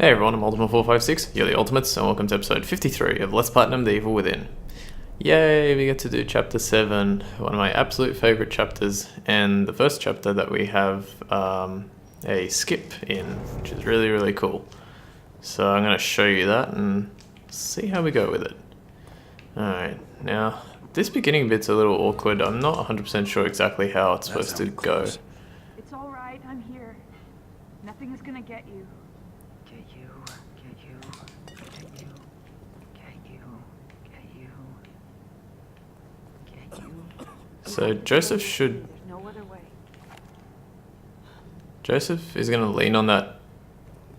Hey everyone, I'm Ultima456, you're the Ultimates, and welcome to episode 53 of Let's Platinum The Evil Within. Yay, we get to do chapter 7, one of my absolute favourite chapters, and the first chapter that we have a skip in, which is really, really cool. So I'm going to show you that and see how we go with it. Alright, now, this beginning bit's a little awkward. I'm not 100% sure exactly how it's supposed to go. It's alright, I'm here. Nothing is gonna get you. So Joseph should... No other way. Joseph is going to lean on that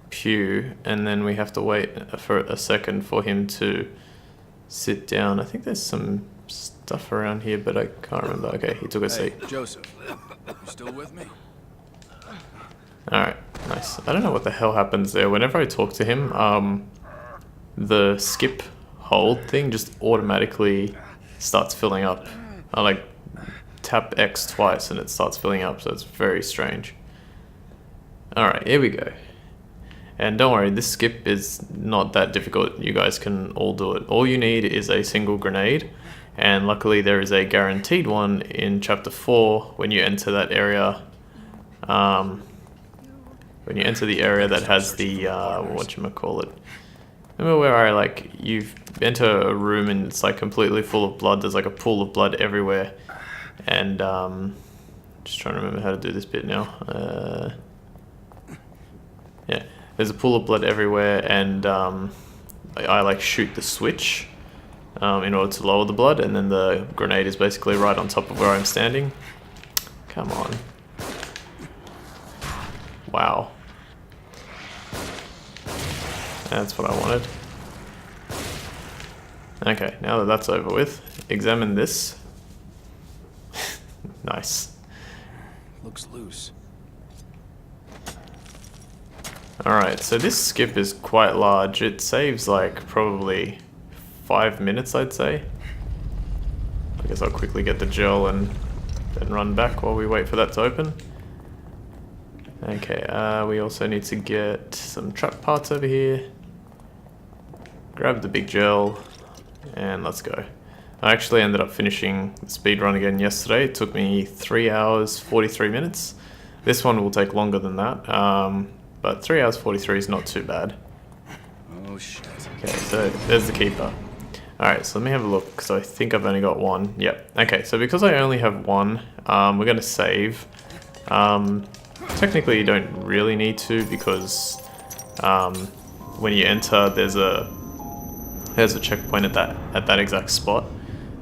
pew, and then we have to wait for a second for him to sit down. I think there's some stuff around here, but I can't remember. Okay, he took a seat. Joseph, you still with me? Alright, nice. I don't know what the hell happens there. Whenever I talk to him, the skip hold thing just automatically starts filling up. I like tap X twice and it starts filling up, so it's very strange. Alright, here we go. And don't worry, this skip is not that difficult. You guys can all do it. All you need is a single grenade, and luckily there is a guaranteed one in chapter 4 when you enter that area. When you enter the area that has the, whatchamacallit. Remember where you enter a room and it's like completely full of blood, there's like a pool of blood everywhere. And, just trying to remember how to do this bit now. Yeah, there's a pool of blood everywhere, and I like shoot the switch in order to lower the blood, and then the grenade is basically right on top of where I'm standing. Come on. Wow. That's what I wanted. Okay, now that that's over with, examine this. Nice. Looks loose. Alright, so this skip is quite large. It saves like probably 5 minutes, I'd say. I guess I'll quickly get the gel and then run back while we wait for that to open. Okay, we also need to get some trap parts over here. Grab the big gel, and let's go. I actually ended up finishing the speedrun again yesterday. It took me 3 hours, 43 minutes. This one will take longer than that, but 3 hours 43 is not too bad. Oh shit. Okay, so there's the keeper. Alright, so let me have a look, because I think I've only got one. Yep. Okay, so because I only have one, we're going to save. Technically you don't really need to, because when you enter there's a checkpoint at that exact spot,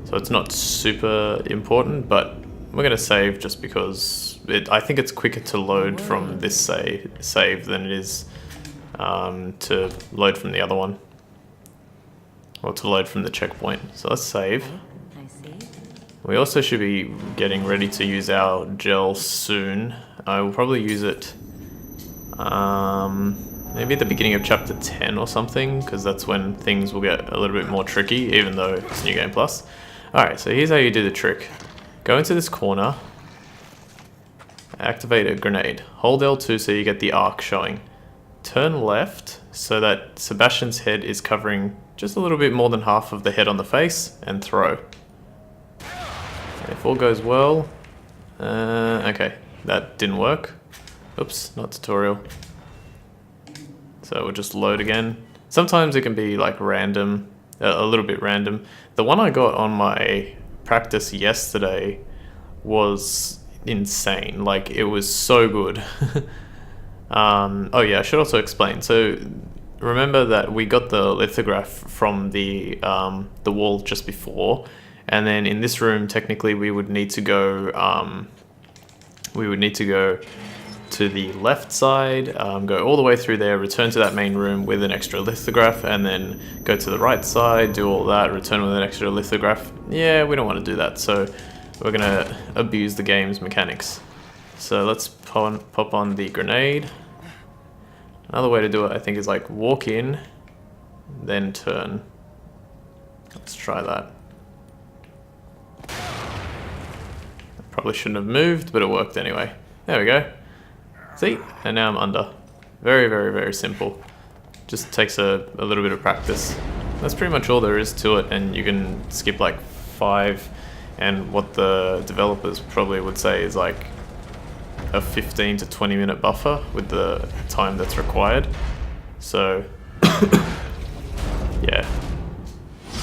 so it's not super important, but we're going to save just because I think it's quicker to load from this save than it is to load from the other one, or to load from the checkpoint. So let's save. We also should be getting ready to use our gel soon. I will probably use it maybe at the beginning of chapter 10 or something, because that's when things will get a little bit more tricky, even though it's New Game Plus. Alright, so here's how you do the trick. Go into this corner, activate a grenade, hold L2 so you get the arc showing. Turn left so that Sebastian's head is covering just a little bit more than half of the head on the face, and throw. If all goes well, okay, that didn't work. Oops, not tutorial. So we'll just load again. Sometimes it can be like random, a little bit random. The one I got on my practice yesterday was insane. Like, it was so good. Oh yeah, I should also explain. So remember that we got the lithograph from the wall just before, and then in this room technically we would need to go to the left side, go all the way through there, return to that main room with an extra lithograph, and then go to the right side, do all that, return with an extra lithograph. Yeah, we don't want to do that, so we're going to abuse the game's mechanics. So let's pop on the grenade. Another way to do it, I think, is like walk in, then turn. Let's try that. Probably shouldn't have moved, but it worked anyway. There we go. See? And now I'm under. Very, very, very simple. Just takes a little bit of practice. That's pretty much all there is to it, and you can skip like 5, and what the developers probably would say is like a 15 to 20 minute buffer with the time that's required. So yeah,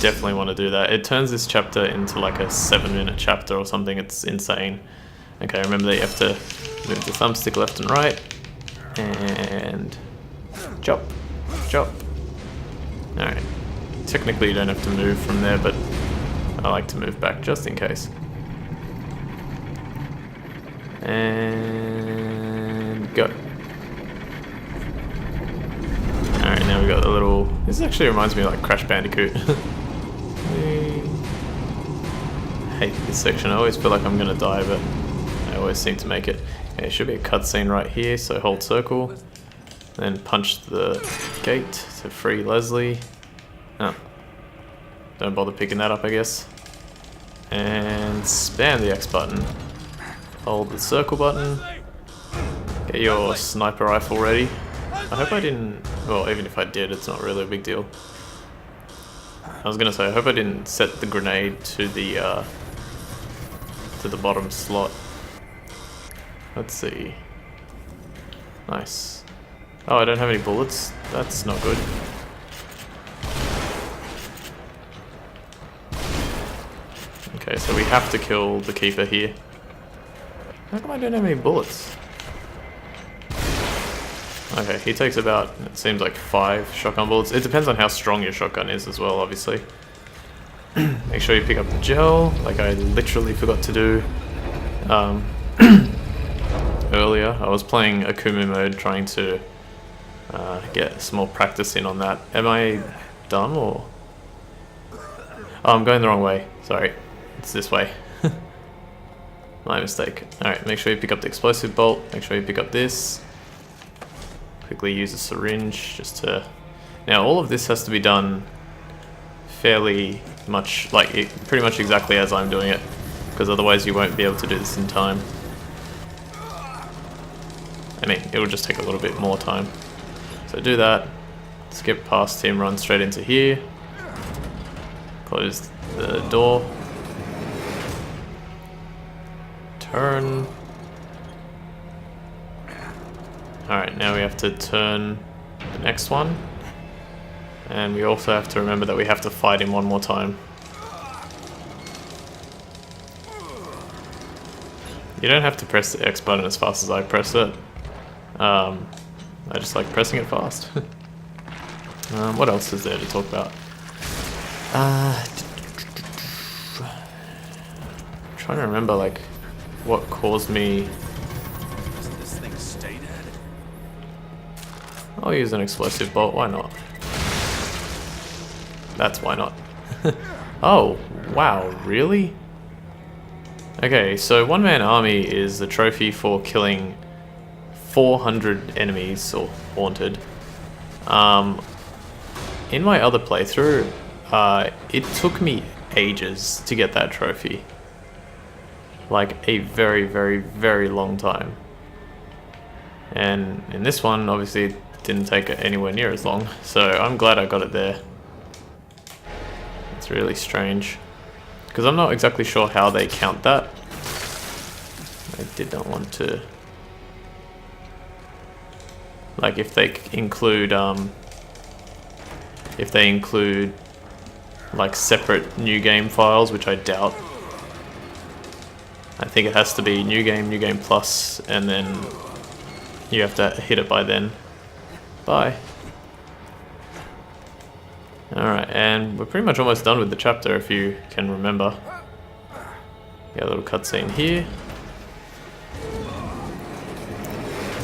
definitely want to do that. It turns this chapter into like a 7-minute chapter or something. It's insane. Okay, remember that you have to move the thumbstick left and right, and chop, chop. Alright, technically you don't have to move from there, but I like to move back just in case. And go. Alright, now we got the little... This actually reminds me of like Crash Bandicoot. I hate this section. I always feel like I'm gonna die, but I always seem to make it. Okay, there should be a cutscene right here, so hold circle. Then punch the gate to free Leslie. Oh. Don't bother picking that up, I guess. And spam the X button. Hold the circle button. Get your sniper rifle ready. I hope I didn't... Well, even if I did, it's not really a big deal. I was gonna say, I hope I didn't set the grenade to the bottom slot. Let's see. Nice. Oh, I don't have any bullets. That's not good. Okay, so we have to kill the Keeper here. How come I don't have any bullets? Okay, he takes about, it seems like 5 shotgun bullets. It depends on how strong your shotgun is as well, obviously. Make sure you pick up the gel, like I literally forgot to do earlier. I was playing Akumu mode, trying to get some more practice in on that. Am I done or? Oh, I'm going the wrong way. Sorry, it's this way. My mistake. Alright, make sure you pick up the explosive bolt. Make sure you pick up this. Quickly use a syringe just to... Now all of this has to be done fairly much, like pretty much exactly as I'm doing it, because otherwise you won't be able to do this in time. I mean, it will just take a little bit more time. So do that, skip past him, run straight into here, close the door, turn. Alright, now we have to turn the next one. And we also have to remember that we have to fight him one more time. You don't have to press the X button as fast as I press it. I just like pressing it fast. What else is there to talk about? Trying to remember like what caused me... Doesn't this thing stay dead? I'll use an explosive bolt, why not? That's why not. Oh, wow, really? Okay, so One Man Army is the trophy for killing 400 enemies, or haunted. In my other playthrough, it took me ages to get that trophy. Like a very, very, very long time. And in this one, obviously, it didn't take anywhere near as long, so I'm glad I got it there. It's really strange, because I'm not exactly sure how they count that. I did not want to... Like if they include like separate new game files, which I doubt. I think it has to be new game plus, and then you have to hit it by then. Bye. Alright, and we're pretty much almost done with the chapter, if you can remember. Yeah, a little cutscene here.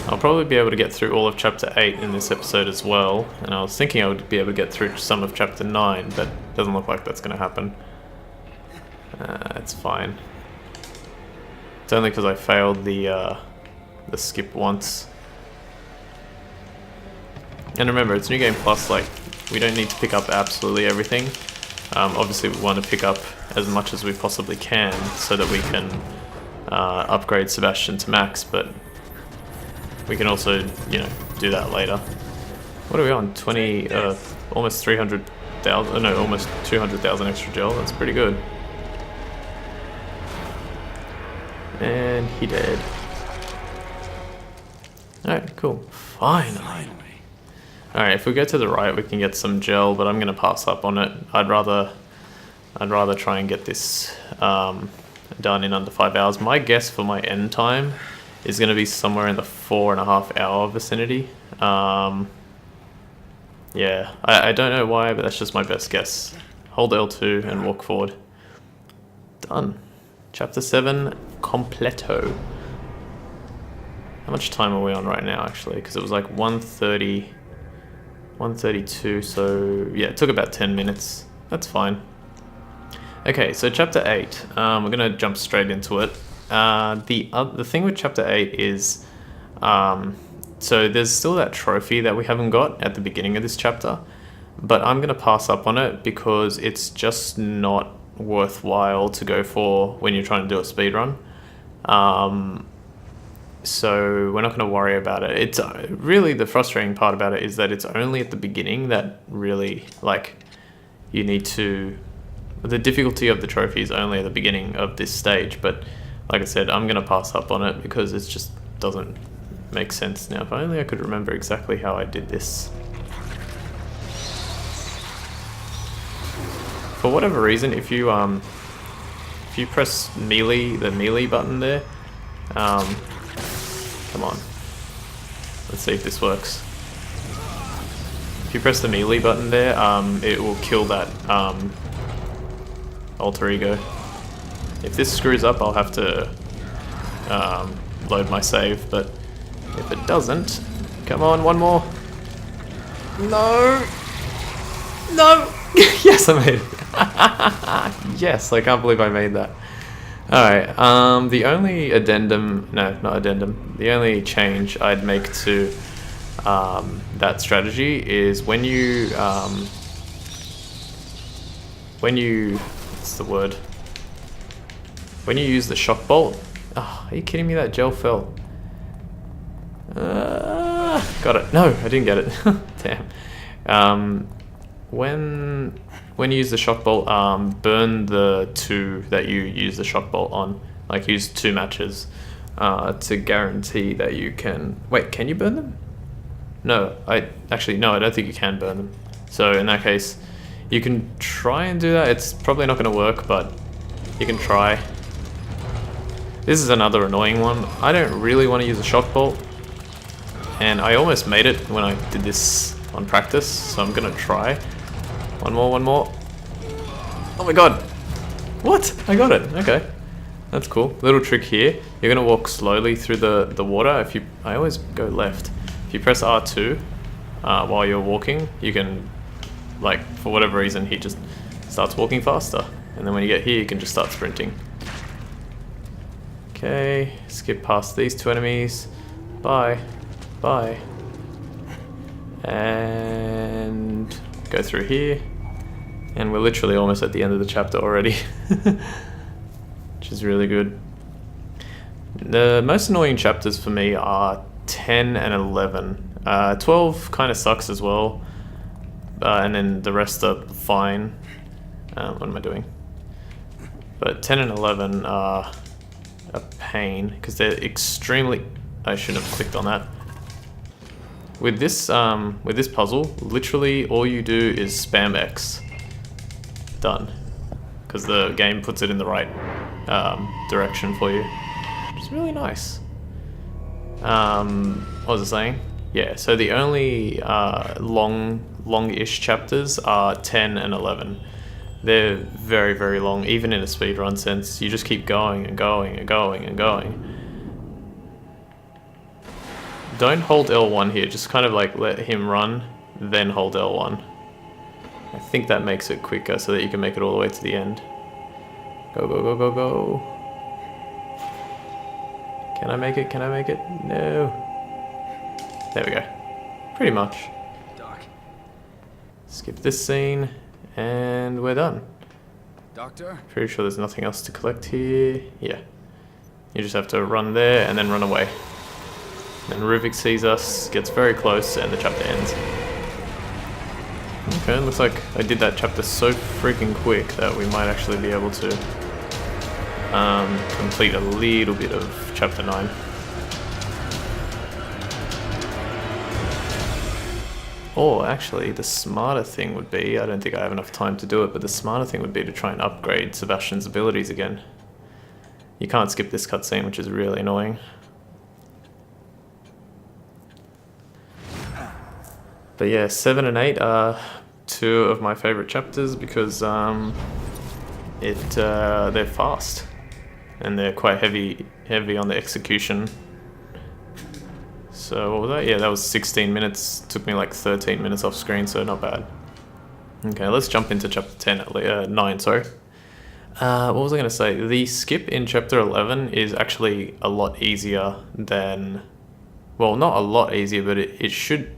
I'll probably be able to get through all of chapter 8 in this episode as well, and I was thinking I would be able to get through some of chapter 9, but it doesn't look like that's going to happen. It's fine. It's only because I failed the skip once. And remember, it's New Game Plus, like, we don't need to pick up absolutely everything. Obviously we want to pick up as much as we possibly can so that we can upgrade Sebastian to max, but we can also, you know, do that later. What are we on? 20, almost 300,000, no, almost 200,000 extra gel. That's pretty good. And he dead. Alright, cool. Finally. Alright, if we go to the right, we can get some gel, but I'm gonna pass up on it. I'd rather try and get this done in under 5 hours. My guess for my end time is gonna be somewhere in the 4.5 hour vicinity. Yeah, I don't know why, but that's just my best guess. Hold L2 and walk forward. Done. Chapter 7, completo. How much time are we on right now, actually? Because it was like 1:30, 1:32, so yeah, it took about 10 minutes. That's fine. Okay, so chapter 8, we're gonna jump straight into it. The thing with chapter 8 is, so there's still that trophy that we haven't got at the beginning of this chapter, but I'm gonna pass up on it because it's just not worthwhile to go for when you're trying to do a speed run. So we're not going to worry about it. It's really, the frustrating part about it is that it's only at the beginning that really, like, you need to, the difficulty of the trophy is only at the beginning of this stage, but like I said, I'm going to pass up on it because it just doesn't make sense now. If only I could remember exactly how I did this. For whatever reason, if you press melee, the melee button there, come on, let's see if this works. If you press the melee button there, it will kill that alter ego. If this screws up, I'll have to load my save, but if it doesn't, come on, one more. No! No! Yes, I made it. Yes, I can't believe I made that. Alright, the only addendum, no, not addendum, the only change I'd make to that strategy is when you, what's the word? When you use the shock bolt, oh, are you kidding me, that gel fell. Got it. No, I didn't get it. Damn. When you use the shock bolt, burn the 2 that you use the shock bolt on. Like, use 2 matches to guarantee that you can... Wait, can you burn them? No, I don't think you can burn them. So in that case, you can try and do that. It's probably not going to work, but you can try. This is another annoying one. I don't really want to use a shock bolt, and I almost made it when I did this on practice, so I'm going to try. One more. Oh my god. What? I got it. Okay. That's cool. Little trick here. You're going to walk slowly through the water. I always go left. If you press R2 while you're walking, you can, like, for whatever reason, he just starts walking faster. And then when you get here, you can just start sprinting. Okay. Skip past these 2 enemies. Bye. Bye. And go through here. And we're literally almost at the end of the chapter already. Which is really good. The most annoying chapters for me are 10 and 11. 12 kind of sucks as well. And then the rest are fine. What am I doing? But 10 and 11 are a pain because they're extremely... I shouldn't have clicked on that. With this puzzle, literally all you do is spam X. Done. Because the game puts it in the right direction for you. Which is really nice. What was I saying? Yeah, so the only long-ish chapters are 10 and 11. They're very, very long, even in a speedrun sense. You just keep going and going and going and going. Don't hold L1 here, just kind of like let him run, then hold L1. I think that makes it quicker so that you can make it all the way to the end. Go, go, go, go, go. Can I make it? Can I make it? No. There we go. Pretty much. Doc. Skip this scene, and we're done. Doctor? Pretty sure there's nothing else to collect here. Yeah. You just have to run there and then run away. Then Ruvik sees us, gets very close, and the chapter ends. turn. Looks like I did that chapter so freaking quick that we might actually be able to complete a little bit of chapter 9. Or actually, the smarter thing would be, I don't think I have enough time to do it, but the smarter thing would be to try and upgrade Sebastian's abilities again. You can't skip this cutscene, which is really annoying. But yeah, 7 and 8 are two of my favorite chapters because they're fast and they're quite heavy on the execution. So what was that? Yeah, that was 16 minutes. Took me like 13 minutes off screen, so not bad. Okay, let's jump into chapter 9. Sorry. What was I going to say? The skip in chapter 11 is actually a lot easier than, well, not a lot easier, but it should.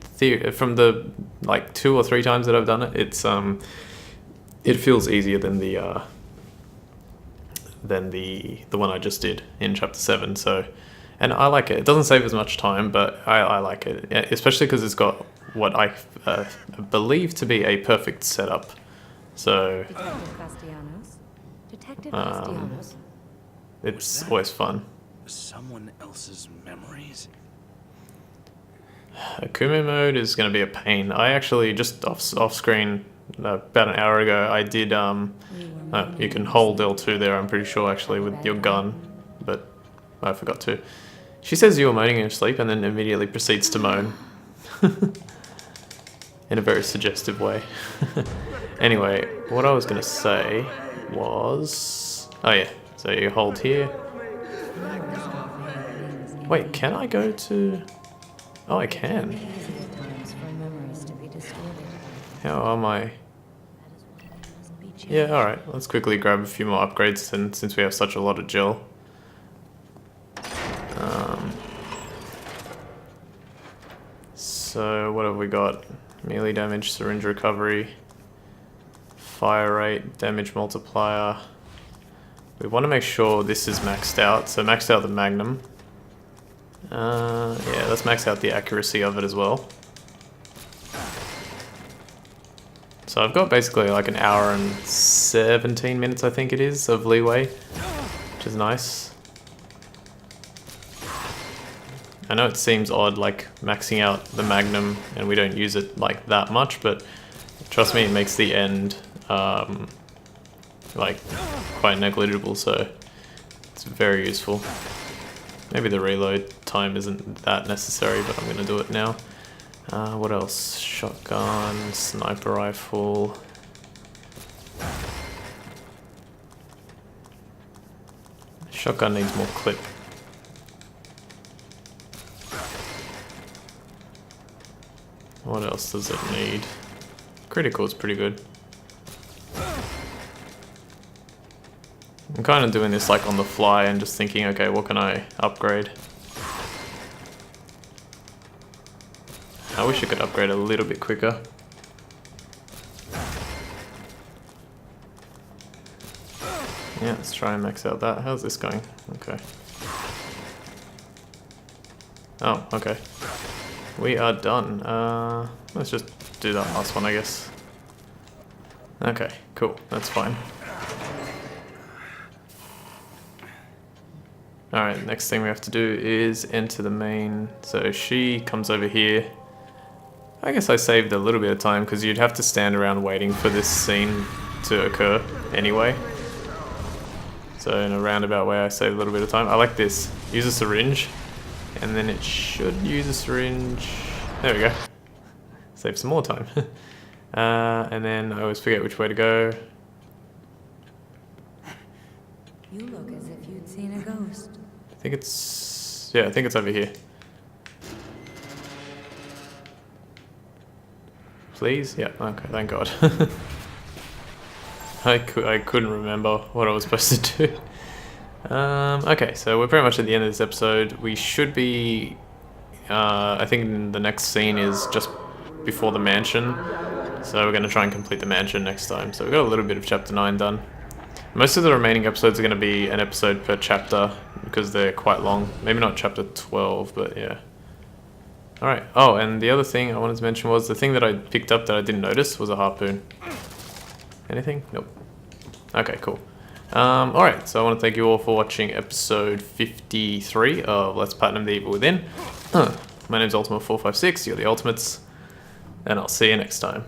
From the like 2 or 3 times that I've done it, it feels easier than the one I just did in chapter 7. So, and I like it. It doesn't save as much time, but I like it, especially because it's got what I believe to be a perfect setup. So, it's always fun. Someone else's memories? Akume mode is going to be a pain. I actually just off screen about an hour ago I did you can hold L2 there, I'm pretty sure, actually, with your gun, but I forgot to. She says you were moaning in your sleep and then immediately proceeds to moan in a very suggestive way. Anyway, what I was going to say was, oh yeah, so you hold here. Wait, can I go to... Oh, I can. How am I? Yeah, alright. Let's quickly grab a few more upgrades since we have such a lot of gel. So, what have we got? Melee damage, syringe recovery, fire rate, damage multiplier. We want to make sure this is maxed out. So maxed out the Magnum. Yeah, let's max out the accuracy of it as well. So I've got basically like an hour and 17 minutes, I think it is, of leeway, which is nice. I know it seems odd, like maxing out the Magnum and we don't use it like that much, but trust me, it makes the end like quite negligible, so it's very useful. Maybe the reload time isn't that necessary, but I'm going to do it now. What else? Shotgun, sniper rifle. Shotgun needs more clip. What else does it need? Critical is pretty good. I'm kind of doing this like on the fly and just thinking, okay, what can I upgrade? I wish I could upgrade a little bit quicker. Yeah, let's try and max out that. How's this going? Okay. Oh, okay. We are done. Let's just do that last one, I guess. Okay, cool. That's fine. Alright, next thing we have to do is enter the main. So she comes over here. I guess I saved a little bit of time because you'd have to stand around waiting for this scene to occur anyway. So in a roundabout way I saved a little bit of time. I like this. Use a syringe. And then it should use a syringe. There we go. Save some more time. And then I always forget which way to go. You look as if you'd seen a ghost. I think it's... yeah, I think it's over here. Please? Yeah, okay, thank God. I couldn't remember what I was supposed to do. Okay, so we're pretty much at the end of this episode. We should be... I think the next scene is just before the mansion. So we're going to try and complete the mansion next time. So we've got a little bit of chapter 9 done. Most of the remaining episodes are going to be an episode per chapter because they're quite long. Maybe not chapter 12, but yeah. Alright. Oh, and the other thing I wanted to mention was the thing that I picked up that I didn't notice was a harpoon. Anything? Nope. Okay, cool. Alright, so I want to thank you all for watching episode 53 of Let's Platinum the Evil Within. My name's Ultima456, you're the Ultimates, and I'll see you next time.